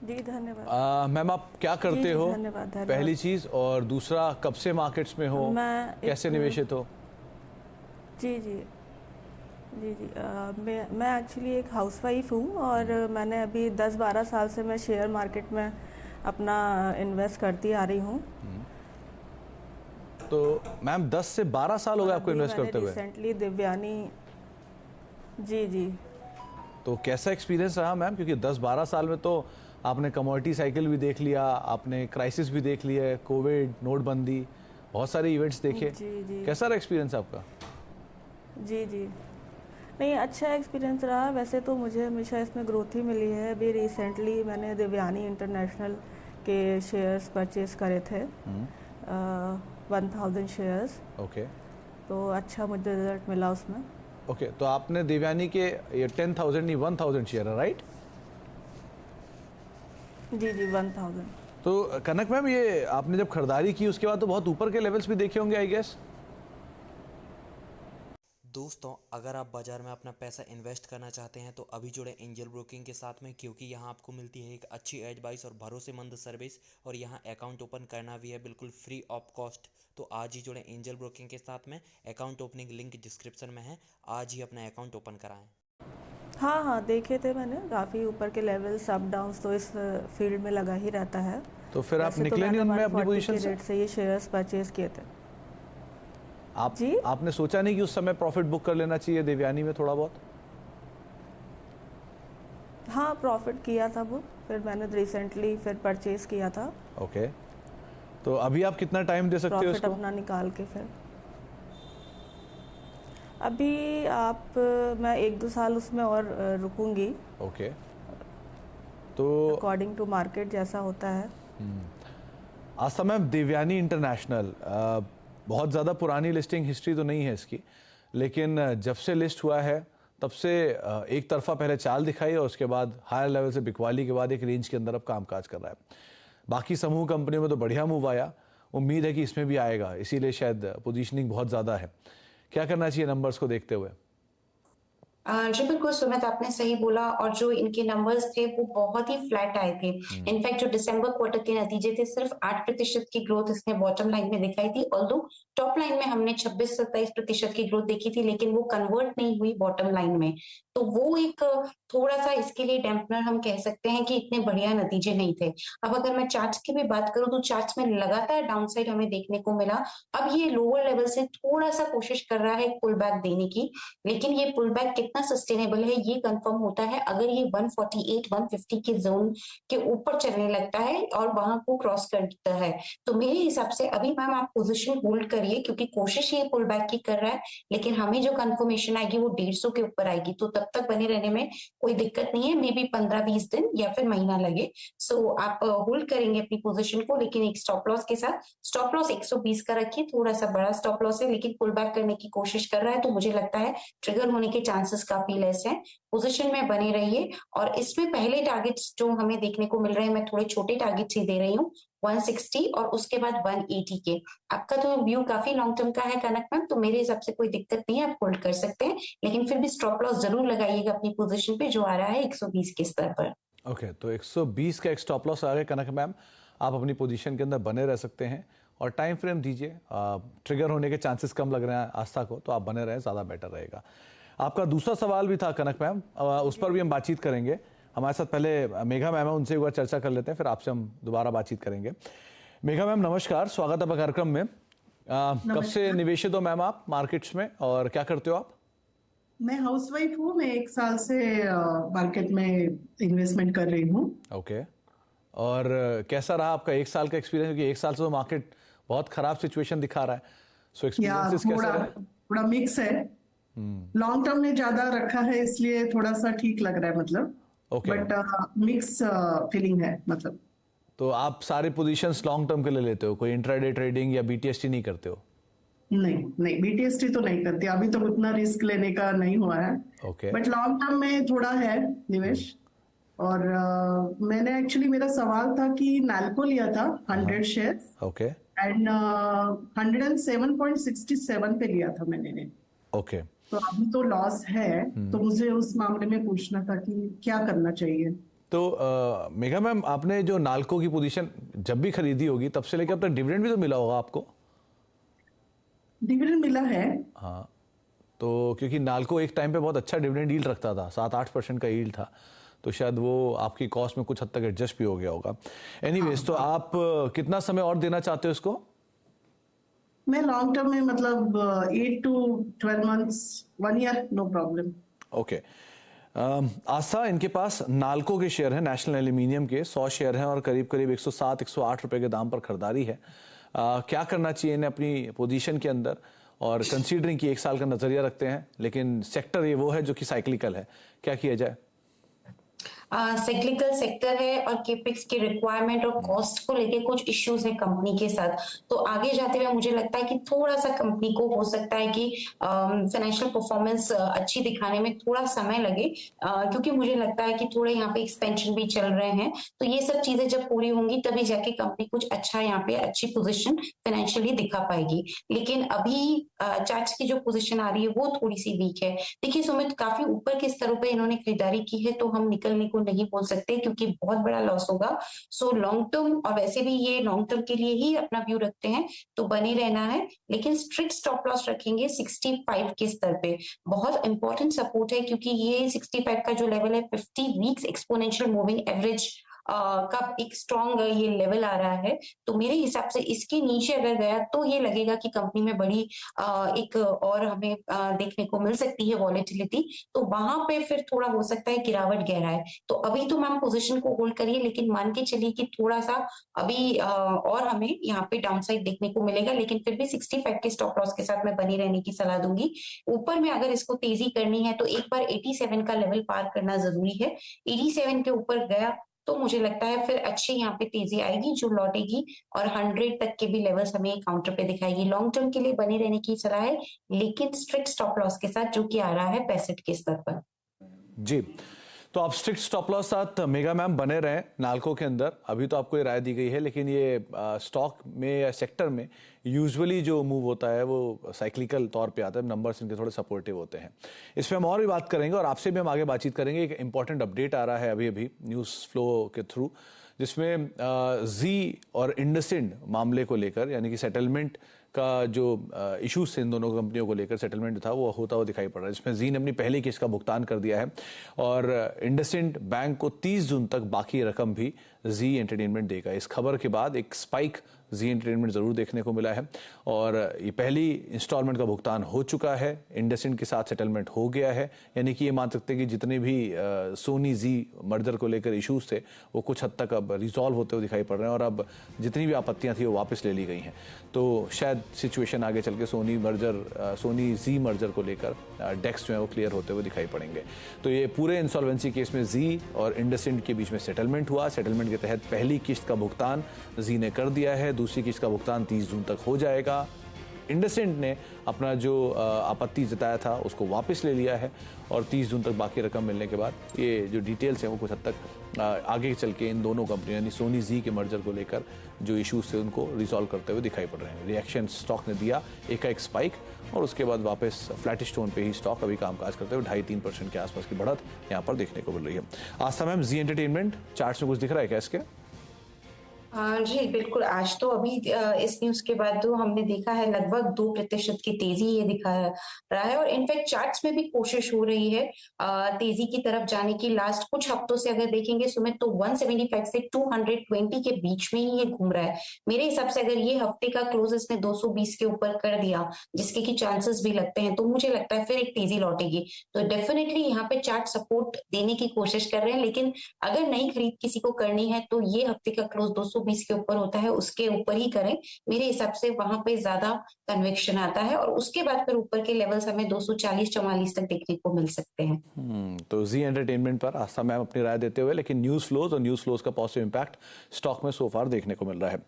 जी धन्यवाद। मैम आप क्या करते हो? धन्यवाद। पहली चीज, और दूसरा कब से मार्केट्स में हो, कैसे निवेशित हो? जी जी जी जी मैं एक्चुअली एक हाउसवाइफ हूँ और मैंने अभी 10-12 साल से मैं शेयर मार्केट में अपना इन्वेस्ट करती आ रही हूँ। तो मैम 10 से 12 साल हो गए आपको इन्वेस्ट करते हुए? रिसेंटली दिव्यानी। जी जी। तो कैसा एक्सपीरियंस रहा मैम? क्योंकि 10-12 साल में तो आपने कमोडिटी साइकिल भी देख लिया, आपने क्राइसिस भी देख लिया, कोविड, नोटबंदी, बहुत सारे इवेंट्स देखे। जी जी। कैसा रहा एक्सपीरियंस आपका? जी जी। नहीं, अच्छा एक्सपीरियंस रहा। वैसे तो मुझे हमेशा इसमें ग्रोथ ही मिली है। अभी रिसेंटली मैंने दिव्यानी इंटरनेशनल के शेयर्स परचेज करे थे, 1000 शेयर्स। ओके। तो अच्छा मुझे रिजल्ट मिला उसमें। ओके, तो आपने दिव्यानी के ये 10,000 नहीं 1,000 शेयर है, राइट? जी जी 1000। तो कनक मैम, ये आपने जब खरीदारी की उसके बाद तो बहुत ऊपर के लेवल्स भी देखे होंगे आई गेस? दोस्तों, अगर आप बाज़ार में अपना पैसा इन्वेस्ट करना चाहते हैं तो अभी जुड़े एंजल ब्रोकिंग के साथ में, क्योंकि यहाँ आपको मिलती है एक अच्छी एडवाइस और भरोसेमंद सर्विस, और यहाँ अकाउंट ओपन करना भी है बिल्कुल फ्री ऑफ कॉस्ट। तो आज ही जुड़े एंजल ब्रोकिंग के साथ में। अकाउंट ओपनिंग लिंक डिस्क्रिप्शन में है। आज ही अपना अकाउंट ओपन कराएं। हाँ हाँ, देखे थे मैंने। काफ़ी ऊपर के लेवल्स, अप डाउन्स तो इस फील्ड में लगा ही रहता है। तो फिर आप निकले नहीं उनमें अपनी पोजीशन से? रेट से ये शेयर्स परचेज किए थे। आपने सोचा नहीं कि उस समय प्रॉफिट बुक कर लेना चाहिए दिव्यानी में थोड़ा बहुत? हाँ, प्रॉफिट किया था वो, फिर मैंने रिसेंटली फिर परचेज किया था। ओके। तो अभी आप कितना टाइम दे सकते हो इसको? प्रॉफिट अपना निकाल के फिर अभी मैं 1-2 साल उसमें और रुकूंगी। ओके। तो अकॉर्डिंग टू मार्केट जैसा होता है। आज मैम दिव्यानी इंटरनेशनल बहुत ज़्यादा पुरानी लिस्टिंग हिस्ट्री तो नहीं है इसकी, लेकिन जब से लिस्ट हुआ है तब से एक तरफा पहले चाल दिखाई और उसके बाद हायर लेवल से बिकवाली के बाद एक रेंज के अंदर अब कामकाज कर रहा है। बाकी समूह कंपनियों में तो बढ़िया मूव आया, उम्मीद है कि इसमें भी आएगा, इसीलिए शायद पोजीशनिंग बहुत ज़्यादा है। क्या करना चाहिए नंबर्स को देखते हुए? जी बिल्कुल सुमित, आपने सही बोला। और जो इनके नंबर्स थे वो बहुत ही फ्लैट आए थे। इनफैक्ट जो दिसंबर क्वार्टर के नतीजे थे, सिर्फ 8% की ग्रोथ इसने बॉटम लाइन में दिखाई थी। ऑल्दो टॉप लाइन में हमने 26-27% की ग्रोथ देखी थी, लेकिन वो कन्वर्ट नहीं हुई बॉटम लाइन में। तो वो एक थोड़ा सा इसके लिए डैम्पनर हम कह सकते हैं कि इतने बढ़िया नतीजे नहीं थे। अब अगर मैं चार्ट्स की भी बात करूं तो चार्ट्स में लगातार डाउनसाइड हमें देखने को मिला। अब ये लोअर लेवल से थोड़ा सा कोशिश कर रहा है पुल बैक देने की, लेकिन ये पुल बैक कितना सस्टेनेबल है ये कंफर्म होता है अगर ये 148-150 के जोन के ऊपर चलने लगता है और वहां को क्रॉस करता है। तो मेरे हिसाब से अभी मैम आप पोजीशन होल्ड करिए, क्योंकि कोशिश ये पुल बैक की कर रहा है, लेकिन हमें जो कंफर्मेशन आएगी वो 150 के ऊपर आएगी। तो तब तक बने रहने में कोई दिक्कत नहीं है, मे बी 15-20 दिन या फिर महीना लगे। सो आप होल्ड करेंगे अपनी पोजीशन को, लेकिन एक स्टॉप लॉस के साथ। स्टॉप लॉस 120 का रखिए, थोड़ा सा बड़ा स्टॉप लॉस है, लेकिन पुल बैक करने की कोशिश कर रहा है, तो मुझे लगता है ट्रिगर होने के चांसेस काफी लेस है। पोजीशन में बने रहिए। और इसमें पहले टारगेट्स जो हमें देखने को मिल रहे हैं, मैं थोड़े छोटे टारगेट्स ही दे रही हूँ, 160 और उसके बाद 180 के। आपका तो व्यू काफी लॉन्ग टर्म का है कनक मैम, तो मेरे हिसाब से कोई दिक्कत नहीं है, आप होल्ड कर सकते हैं, लेकिन फिर भी स्टॉप लॉस जरूर लगाइएगा अपनी पोजीशन पे जो आ रहा है 120 के स्तर पर। ओके, तो 120 का एक स्टॉप लॉस आ रहा है कनक मैम, आप अपनी पोजीशन के अंदर बने रह सकते हैं और टाइम फ्रेम दीजिए। ट्रिगर होने के चांसेस कम लग रहे हैं आस्था को, तो आप बने रहें, ज़्यादा बेटर रहेगा। आपका दूसरा सवाल भी था कनक मैम, उस पर भी हम बातचीत करेंगे। हमारे साथ पहले मेघा मैम है, उनसे एक बार चर्चा कर लेते हैं, फिर आपसे हम दोबारा बातचीत करेंगे। मेघा मैम नमस्कार, स्वागत है कार्यक्रम में। कब से निवेशित हो मैम आप मार्केट्स में और क्या करते हो आप? मैं हाउसवाइफ हूँ। मैं 1 साल से मार्केट में इन्वेस्टमेंट कर रही हूँ। ओके। और कैसा रहा आपका 1 साल का एक्सपीरियंस? क्योंकि 1 साल से तो मार्केट बहुत खराब सिचुएशन दिखा रहा है, सो एक्सपीरियंसेस कैसा रहा? थोड़ा मिक्स है। लॉन्ग टर्म में ज्यादा रखा है इसलिए थोड़ा सा ठीक लग रहा है, मतलब बट मिक्स फीलिंग है मतलब। तो आप सारे पोजीशंस लॉन्ग टर्म के लिए लेते हो, कोई इंट्राडे ट्रेडिंग या बीटीएसटी नहीं करते हो? नहीं, बीटीएसटी तो नहीं करती, अभी तो उतना रिस्क लेने का नहीं हुआ है। बट लॉन्ग टर्म में थोड़ा है निवेश। और मैंने एक्चुअली, मेरा सवाल था कि नाल्को लिया था 100 शेयर, ओके, एंड 107.67 पे लिया था मैंने। ओके। तो अभी तो लॉस है, तो मुझे उस मामले में पूछना था कि क्या करना चाहिए। तो मेघा मैम, आपने जो नाल्को की पोजीशन जब भी खरीदी होगी तब से लेकर अब तक डिविडेंड भी तो मिला होगा आपको? डिविडेंड मिला है। हाँ, तो क्योंकि नाल्को एक टाइम पे बहुत अच्छा डिविडेंड यील्ड रखता था, 7-8% का यील्ड था, तो शायद वो आपकी कॉस्ट में कुछ हद तक एडजस्ट भी हो गया होगा। एनीवेज, तो आप कितना समय और देना चाहते हो इसको? मैं लॉन्ग टर्म में मतलब 8 to 12 months, 1 year, no problem. Okay. Aastha, इनके पास नाल्को के शेयर हैं, नेशनल एल्यूमिनियम के 100 शेयर हैं और करीब करीब 107-108 रुपए के दाम पर खरीदारी है। क्या करना चाहिए इन्हें अपनी पोजीशन के अंदर? और कंसीडरिंग कि 1 साल का नजरिया रखते हैं, लेकिन सेक्टर ये वो है जो कि साइक्लिकल है, क्या किया जाए? साइक्लिकल सेक्टर है और केपेक्स की रिक्वायरमेंट और कॉस्ट को लेके कुछ इश्यूज है कंपनी के साथ, तो आगे जाते हुए मुझे लगता है कि थोड़ा सा कंपनी को हो सकता है कि फाइनेंशियल परफॉर्मेंस अच्छी दिखाने में थोड़ा समय लगे, क्योंकि मुझे लगता है कि थोड़े यहाँ पे एक्सपेंशन भी चल रहे हैं, तो ये सब चीजें जब पूरी होंगी तभी जाके कंपनी कुछ अच्छा यहाँ पे अच्छी पोजिशन फाइनेंशियली दिखा पाएगी। लेकिन अभी चार्ट्स की जो पोजिशन आ रही है वो थोड़ी सी वीक है। देखिए सुमित, काफी ऊपर के स्तरों पर इन्होंने खरीदारी की है, तो हम निकलने को नहीं बोल सकते क्योंकि बहुत बड़ा लॉस होगा। सो लॉन्ग टर्म, और वैसे भी ये लॉन्ग टर्म के लिए ही अपना व्यू रखते हैं, तो बने रहना है, लेकिन स्ट्रिक्ट स्टॉप लॉस रखेंगे 65 के स्तर पे। बहुत इंपॉर्टेंट सपोर्ट है क्योंकि ये 65 का जो लेवल है 50 वीक्स एक्सपोनेंशियल मूविंग एवरेज का एक स्ट्रॉन्ग ये लेवल आ रहा है, तो मेरे हिसाब से इसके नीचे अगर गया तो ये लगेगा कि कंपनी में बड़ी एक और हमें देखने को मिल सकती है वॉलेटिलिटी, तो वहां पे फिर थोड़ा हो सकता है गिरावट गहरा है। तो अभी तो मैम पोजीशन को होल्ड करिए, लेकिन मान के चलिए कि थोड़ा सा अभी और हमें यहाँ पे डाउनसाइड देखने को मिलेगा, लेकिन फिर भी 65 के स्टॉप लॉस के साथ मैं बनी रहने की सलाह दूंगी। ऊपर में अगर इसको तेजी करनी है तो एक बार 87 का लेवल पार करना जरूरी है। 87 के ऊपर गया तो मुझे लगता है फिर अच्छी यहाँ पे तेजी आएगी जो लौटेगी, और 100 तक के भी लेवल्स हमें काउंटर पे दिखाएगी। लॉन्ग टर्म के लिए बने रहने की सलाह है, लेकिन स्ट्रिक्ट स्टॉप लॉस के साथ, जो कि आ रहा है 65 के स्तर पर। जी, तो आप स्ट्रिक्ट स्टॉप लॉस साथ मेगा मैम बने रहें नाल्को के अंदर। अभी तो आपको ये राय दी गई है, लेकिन ये स्टॉक में या सेक्टर में यूजुअली जो मूव होता है वो साइक्लिकल तौर पे आता है, नंबर्स इनके थोड़े सपोर्टिव होते हैं। इस पर हम और भी बात करेंगे और आपसे भी हम आगे बातचीत करेंगे। एक इंपॉर्टेंट अपडेट आ रहा है अभी अभी न्यूज़ फ्लो के थ्रू, जिसमें जी और इंडसइंड मामले को लेकर, यानी कि सेटलमेंट का जो इश्यूज थे इन दोनों कंपनियों को लेकर, सेटलमेंट था वो होता हुआ दिखाई पड़ रहा है, जिसमें जी ने अपनी पहली किस्त का भुगतान कर दिया है और इंडसइंड बैंक को 30 जून तक बाकी रकम भी जी एंटरटेनमेंट देगा। इस खबर के बाद एक स्पाइक जी एंटरटेनमेंट जरूर देखने को मिला है और ये पहली इंस्टॉलमेंट का भुगतान हो चुका है, इंडसइंड के साथ सेटलमेंट हो गया है, यानी कि ये मान सकते हैं कि जितने भी सोनी जी मर्जर को लेकर इश्यूज थे वो कुछ हद तक अब रिजॉल्व होते हुए दिखाई पड़ रहे हैं और अब जितनी भी आपत्तियां थी वो वापस ले ली गई हैं। तो शायद सिचुएशन आगे चल के सोनी जी मर्जर को लेकर डेक्स जो है वो क्लियर होते हुए दिखाई पड़ेंगे। तो ये पूरे इंसॉल्वेंसी केस में जी और इंडसइंड के बीच में सेटलमेंट हुआ। सेटलमेंट के तहत पहली किस्त का भुगतान जी ने कर दिया है, दूसरी किस्त का भुगतान 30 जून तक हो जाएगा। इंडसइंड ने अपना जो आपत्ति जताया था उसको वापस ले लिया है और 30 जून तक बाकी रकम मिलने के बाद ये जो डिटेल्स हैं वो कुछ हद तक आगे चल के इन दोनों कंपनियों यानी सोनी जी के मर्जर को लेकर जो इश्यूज थे उनको रिजॉल्व करते हुए दिखाई पड़ रहे हैं। रिएक्शन स्टॉक ने दिया एक स्पाइक और उसके बाद वापस फ्लैटिश टोन पे ही स्टॉक अभी कामकाज करते हुए 2.5-3% के आसपास की बढ़त यहाँ पर देखने को मिल रही है। आस्था मैम, जी एंटरटेनमेंट चार्ट्स में कुछ दिख रहा है क्या इसके? जी बिल्कुल, आज तो अभी इस न्यूज के बाद तो हमने देखा है लगभग 2% की तेजी ये दिखा रहा है, और इनफैक्ट चार्ट्स में भी कोशिश हो रही है तेजी की तरफ जाने की। लास्ट कुछ हफ्तों से अगर देखेंगे सुमित, तो 175 से 220 के बीच में ही ये घूम रहा है। मेरे हिसाब से अगर ये हफ्ते का क्लोज इसने 220 के ऊपर कर दिया, जिसके की चांसेस भी लगते हैं, तो मुझे लगता है फिर एक तेजी लौटेगी। तो डेफिनेटली यहाँ पे चार्ट सपोर्ट देने की कोशिश कर रहे हैं, लेकिन अगर नई खरीद किसी को करनी है तो ये हफ्ते का क्लोज 220 के ऊपर होता है, उसके ऊपर ही करें। मेरे हिसाब से वहां पे ज्यादा कन्विक्शन आता है और उसके बाद फिर ऊपर के लेवल्स हमें 240-44 तक देखने को मिल सकते हैं। तो जी एंटरटेनमेंट पर आस्था मैम अपनी राय देते हुए, लेकिन न्यूज फ्लोज का पॉजिटिव इंपैक्ट स्टॉक में सो फार देखने को मिल रहा है।